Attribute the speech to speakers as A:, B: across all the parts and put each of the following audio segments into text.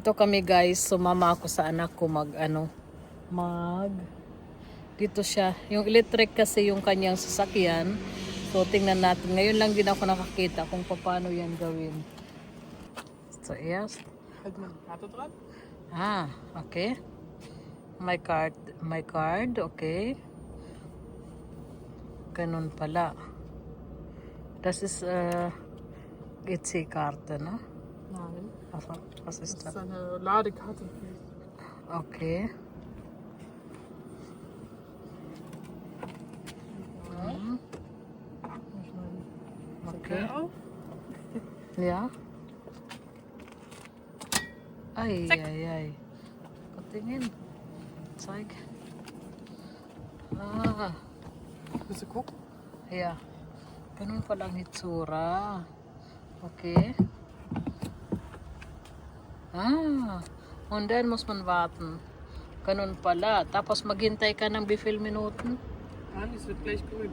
A: Dito kami guys, sumama ako sa anak ko dito siya. Yung electric kasi yung kanyang sasakyan. So tingnan natin. Ngayon lang din ako nakakita kung paano yan gawin. So yes. Okay. My card, okay. Ganun pala. Das ist EC-Karte, ne?
B: Nein.
A: Was ist
B: Das
A: das?
B: ist eine Ladekarte.
A: Okay. Okay. Ja. Ay. Patingin. Zeig.
B: Willst du gucken?
A: Ja. Ganun palang hitsura. Okay. Und dann muss man warten. Ganun pala. Tapos maghintay ka ng wie viel Minuten?
B: Nein, es wird gleich grün.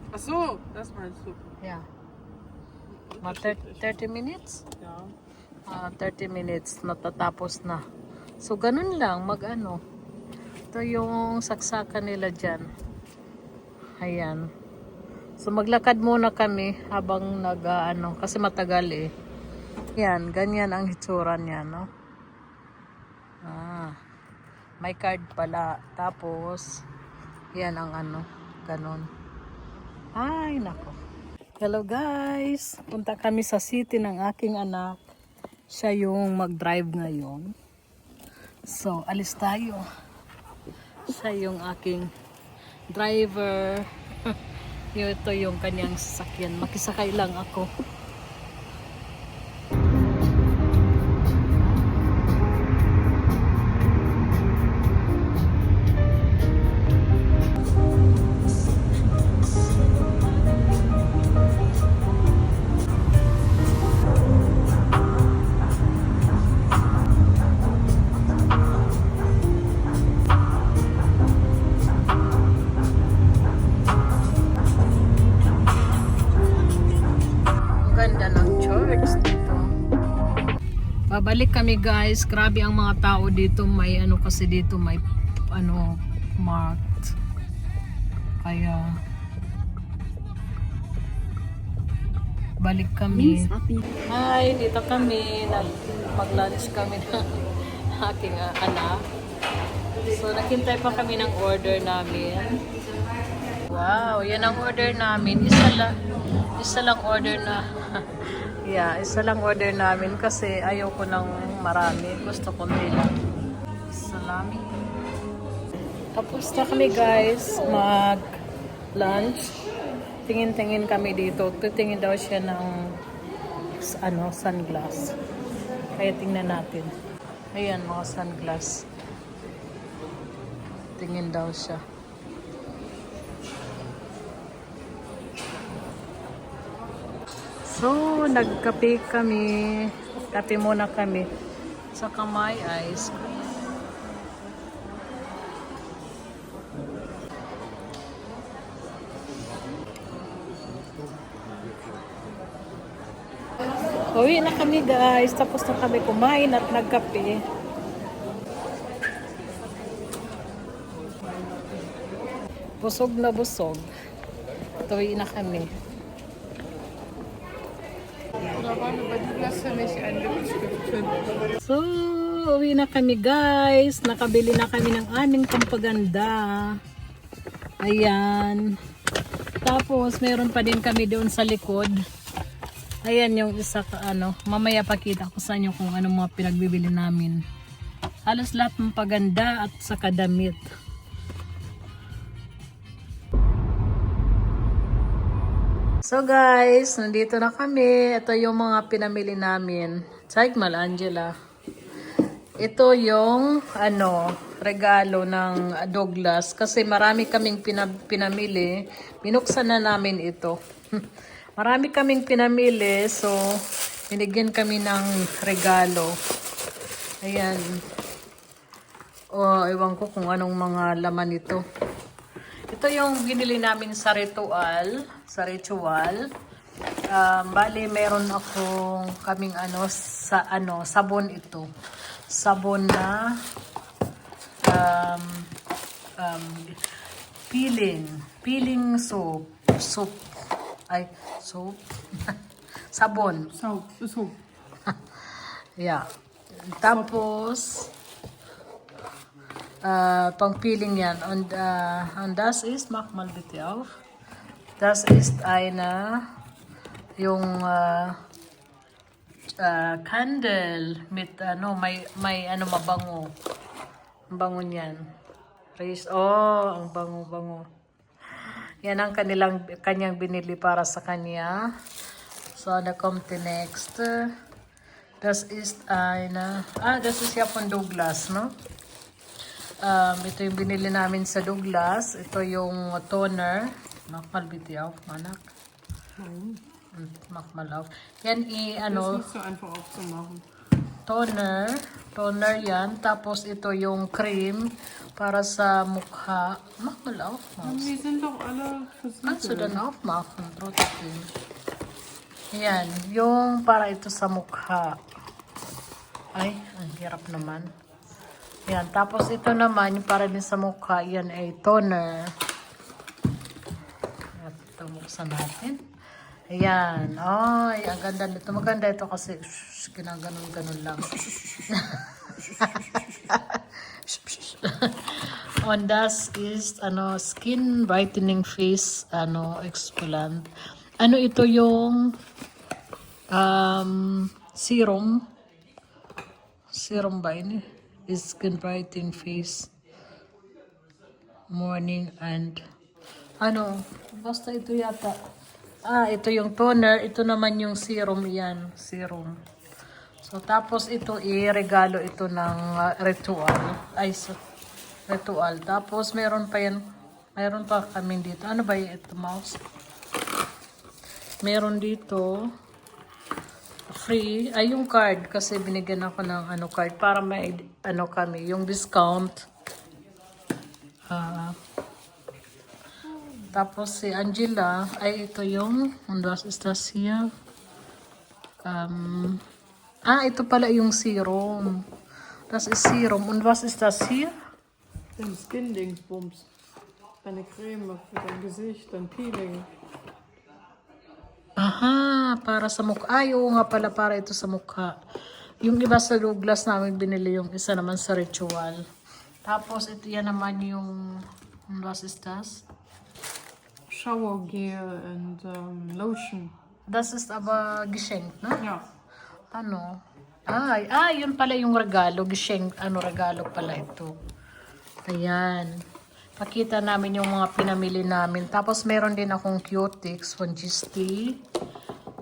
B: Ach so, das meinst du?
A: Ja. 30 minutes?
B: Ja.
A: 30 minutes. Natatapos na. So, ganun lang. Ito yung saksakan nila dyan. Ayan. So maglakad muna kami habang kasi matagal eh. Yan, ganyan ang hitsura niya, no? May card pala. Tapos, yan ang ganun. Ay, nako. Hello guys! Punta kami sa city ng aking anak. Siya yung mag-drive ngayon. So, alis tayo. Siya yung aking driver. Ito yung kanyang sasakyan. Makisakay lang ako. Babalik kami guys. Grabe ang mga tao dito. May kasi dito may marked. Kaya balik kami. Hi, dito kami. Mag-lunch kami ng aking anak. So naghintay pa kami ng order namin. Wow, yan ang order namin. Isa lang order na. Yeah, isa lang order namin kasi ayaw ko ng marami. Gusto ko nila. Salami. Tapos na kami guys mag-lunch. Tingin-tingin kami dito. Titingin daw siya ng sunglass. Kaya tingnan natin. Ayan, mga sunglass. Tingin daw siya. So, nagkape kami. Kape muna kami. Saka may ice cream. Uwi na kami guys. Tapos na kami kumain at nagkape. Busog na busog. Uwi na kami. So, uwi na kami guys. Nakabili na kami ng aming pampaganda. Ayan. Tapos, meron pa din kami doon sa likod. Ayan yung isa mamaya pakita ko sa inyo kung anong mga pinagbibili namin. Halos lahat ng paganda at sa kadamit. So guys, nandito na kami. Ito yung mga pinamili namin. Check mal, Angela. Ito yung regalo ng Douglas kasi marami kaming pinamili. Binuksan na namin ito. Marami kaming pinamili, so binigyan kami ng regalo. Ayan. Ewan ko kung anong mga laman ito. Ito yung binili namin sa ritual. bali meron akong kaming sabon ito. Sabon na um, um, peeling soap. Soap. Sabon.
B: So.
A: Yeah. Tapos, pang peeling yan. Und das ist, mach mal bitte auf. Das ist eine, yung candle mit may mabango. Ang bango niyan. Ang bango. Yan ang kanyang binili para sa kanya. So, da kommt die nächste. Das ist das ist ja von Douglas, no? Ito yung binili namin sa Douglas. Ito yung toner. Mach mal bitte auf, Manak. Mach mal auf. Yan
B: Das ist nicht so einfach aufzumachen.
A: Toner yan. Tapos ito yung cream para sa mukha. Mach mal auf, Maus.
B: Die sind doch alle
A: Kannst du
B: versiegelt.
A: dann aufmachen, trotzdem. Yan, yung para ito sa mukha. Ay, ang hirap naman. Yan, tapos ito naman, yung para din sa mukha, yan ay toner. At ito, buksan natin. Ayan, ay, ang ganda nito. Maganda ito kasi, ginaganon-ganon lang. On das is, skin brightening face, exfoliant. Ito yung, serum. Serum ba ini? Is skin brightening face. Morning and, basta ito yata. Ito yung toner. Ito naman yung serum yan. Serum. So, tapos ito regalo ito ng ritual. Ritual. Tapos, meron pa yan. Meron pa kami dito. Ano ba yung ito, mouse? Meron dito free. Yung card. Kasi binigyan ako ng card. Para may, kami. Yung discount. Tapos si Angela, ito yung, was ist das hier? Ito pala yung serum. Das ist Serum. Und was ist das hier?
B: Dein Skin-Dingsbums. Deine Creme für dein Gesicht, dein Peeling.
A: Aha, para sa mukha. Oo nga pala, para ito sa mukha. Yung iba sa Douglas namin binili, yung isa naman sa Ritual. Tapos ito yan naman yung, was ist das?
B: Shower Gel and Lotion.
A: Das ist aber geschenkt, no?
B: Ja.
A: Yun pala yung regalo. Regalo pala ito. Ayan. Pakita namin yung mga pinamili namin. Tapos meron din akong Cutix von Gisty.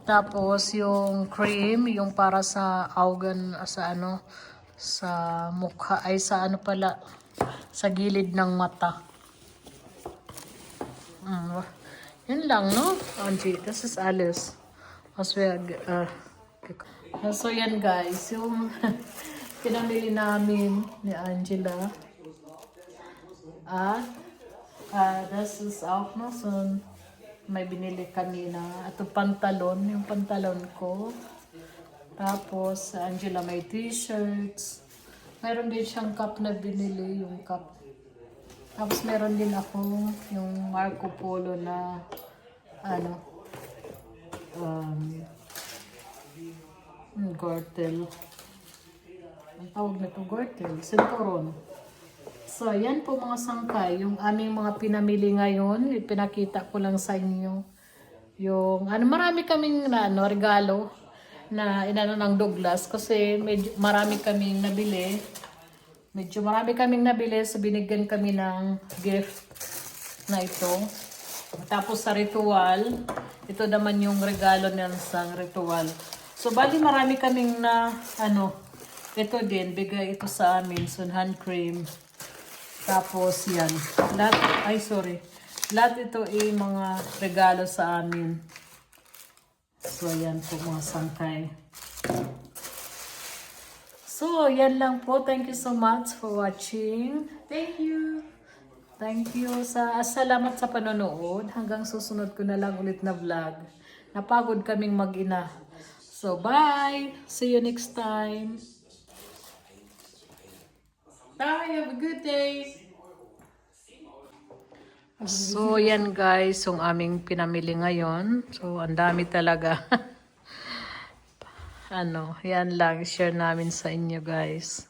A: Tapos yung cream, yung para sa augen, sa mukha, sa gilid ng mata. Yun lang, no? Angie, this is alles. So, yan guys. Yung pinamili namin ni Angela. Das ist auch noch so may binili kami na ito pantalon. Yung pantalon ko. Tapos, Angela may t-shirts. Mayroon din siyang cup na binili. Yung cup. Tapos meron din ako yung Marco Polo na gortel. Ang tawag na ito, gortel. Centauron. So, yan po mga sangkay. Yung aming mga pinamili ngayon. Ipinakita ko lang sa inyo. Yung, marami kaming regalo na ng Douglas. Kasi marami kaming nabili. Medyo marami kaming nabili, so binigyan kami ng gift na ito. Tapos sa Ritual, ito naman yung regalo ng sang Ritual. So bali marami kaming ito din, bigay ito sa amin, so hand cream. Tapos yan, lahat ito ay mga regalo sa amin. So yan po mga sangkay. So, yan lang po. Thank you so much for watching.
B: Thank you.
A: Thank you. Salamat sa panonood. Hanggang susunod ko na lang ulit na vlog. napagod kaming mag-ina. So, bye! See you next time!
B: Bye, have a good day.
A: So, yan guys, yung aming pinamili ngayon. So, ang dami talaga. Yan lang, share namin sa inyo guys.